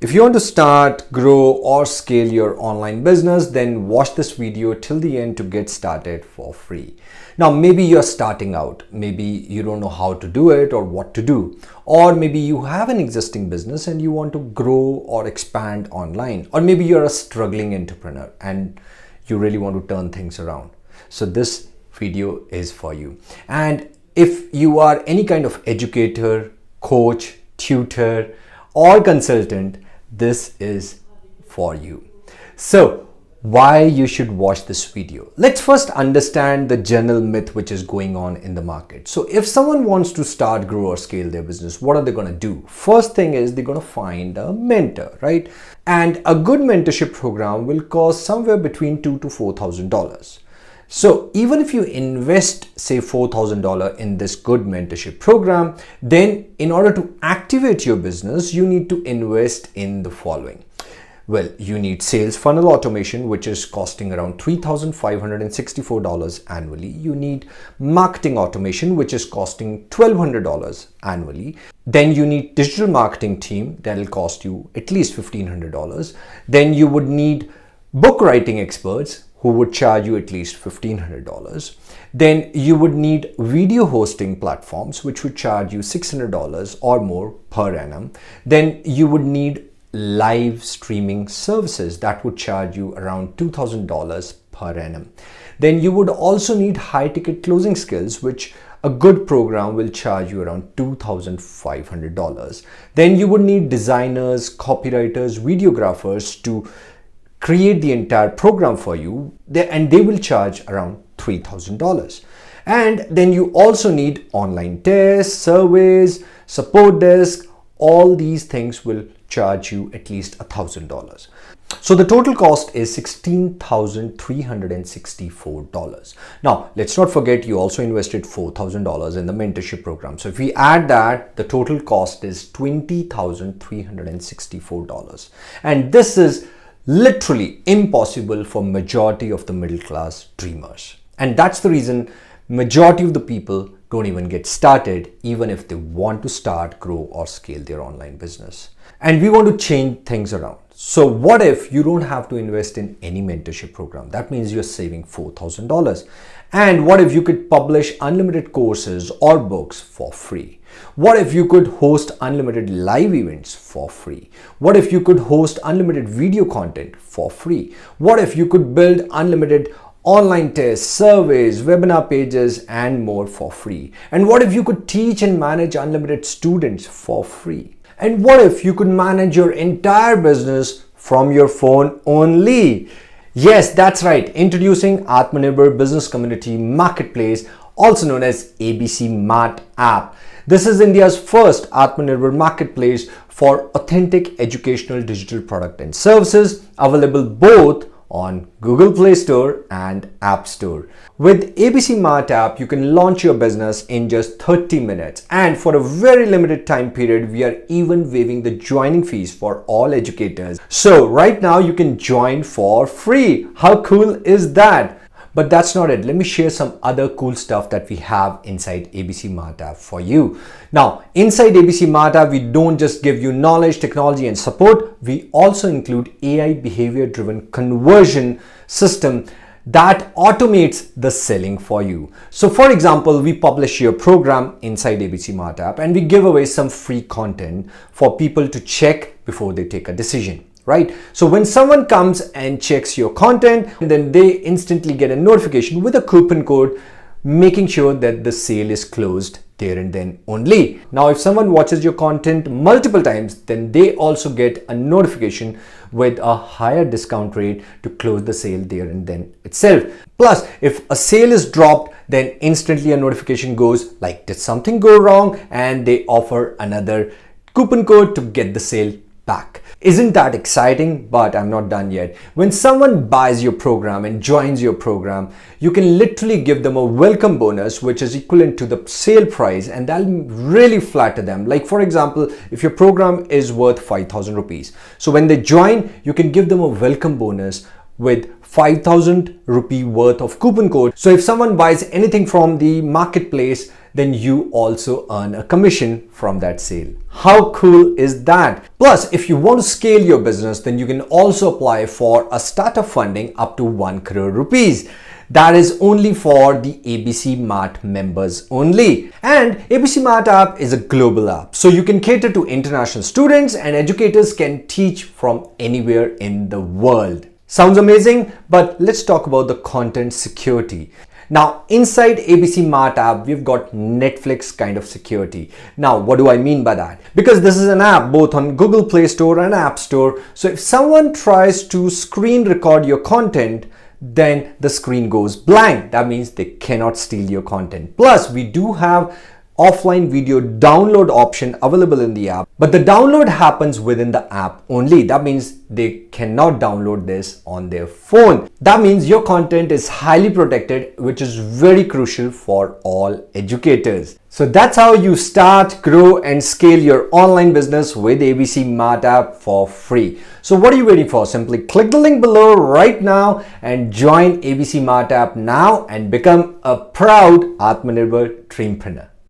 If you want to start, grow, or scale your online business, then watch this video till the end to get started for free. Now, maybe you're starting out, maybe you don't know how to do it or what to do, or maybe you have an existing business and you want to grow or expand online, or maybe you're a struggling entrepreneur and you really want to turn things around. So this video is for you. And if you are any kind of educator, coach, tutor, or consultant, this is for you. So why you should watch this video? Let's first understand the general myth which is going on in the market. So if someone wants to start, grow, or scale their business, what are they going to do? First thing is they're going to find a mentor, right? And a good mentorship program will cost somewhere between $2,000 to $4,000. So even if you invest, say, $4,000 in this good mentorship program, then in order to activate your business, you need to invest in the following. Well, you need sales funnel automation, which is costing around $3,564 annually. You need marketing automation, which is costing $1,200 annually. Then you need digital marketing team that will cost you at least $1,500. Then you would need book writing experts who would charge you at least $1,500. Then you would need video hosting platforms, which would charge you $600 or more per annum. Then you would need live streaming services that would charge you around $2,000 per annum. Then you would also need high ticket closing skills, which a good program will charge you around $2,500. Then you would need designers, copywriters, videographers to create the entire program for you, and they will charge around $3,000. And then you also need online tests, surveys, support desk. All these things will charge you at least $1,000. So the total cost is $16,364. Now, let's not forget you also invested $4,000 in the mentorship program. So if we add that, the total cost is $20,364. And this is literally impossible for majority of the middle class dreamers. And that's the reason majority of the people don't even get started, even if they want to start, grow, or scale their online business. And we want to change things around. So what if you don't have to invest in any mentorship program? That means you're saving $4,000. And what if you could publish unlimited courses or books for free? What if you could host unlimited live events for free? What if you could host unlimited video content for free? What if you could build unlimited online tests, surveys, webinar pages, and more for free? And what if you could teach and manage unlimited students for free? And what if you could manage your entire business from your phone only? Yes, that's right. Introducing Atmanirbhar Business Community Marketplace, also known as ABC Mart app. This is India's first Atmanirbhar marketplace for authentic educational digital product and services, available both on Google Play Store and App Store. With ABC Mart app, you can launch your business in just 30 minutes. And for a very limited time period, we are even waiving the joining fees for all educators. So right now you can join for free. How cool is that? But that's not it. Let me share some other cool stuff that we have inside ABC Mart app for you. Now, inside ABC Mart app, we don't just give you knowledge, technology, and support. We also include AI behavior-driven conversion system that automates the selling for you. So for example, we publish your program inside ABC Mart app and we give away some free content for people to check before they take a decision. Right? So when someone comes and checks your content, then they instantly get a notification with a coupon code, making sure that the sale is closed there and then only. Now, if someone watches your content multiple times, then they also get a notification with a higher discount rate to close the sale there and then itself. Plus, if a sale is dropped, then instantly a notification goes like, did something go wrong? And they offer another coupon code to get the sale back. Isn't that exciting? But I'm not done yet. When someone buys your program and joins your program, you can literally give them a welcome bonus, which is equivalent to the sale price, and that'll really flatter them. Like for example, if your program is worth 5,000 rupees. So when they join, you can give them a welcome bonus with 5,000 rupee worth of coupon code. So if someone buys anything from the marketplace, then you also earn a commission from that sale. How cool is that? Plus, if you want to scale your business, then you can also apply for a startup funding up to 1 crore rupees. That is only for the ABC Mart members only. And ABC Mart app is a global app, so you can cater to international students, and educators can teach from anywhere in the world. Sounds amazing, but let's talk about the content security. Now, inside ABC Mart app, we've got Netflix kind of security. Now, what do I mean by that? Because this is an app both on Google Play Store and App Store. So if someone tries to screen record your content, then the screen goes blank. That means they cannot steal your content. Plus, we do have offline video download option available in the app, but the download happens within the app only. That means they cannot download this on their phone. That means your content is highly protected, which is very crucial for all educators. So that's how you start, grow and scale your online business with ABC Mart app for free. So what are you waiting for? Simply click the link below right now and join ABC Mart app now and become a proud Atmanirbhar Dreampreneur.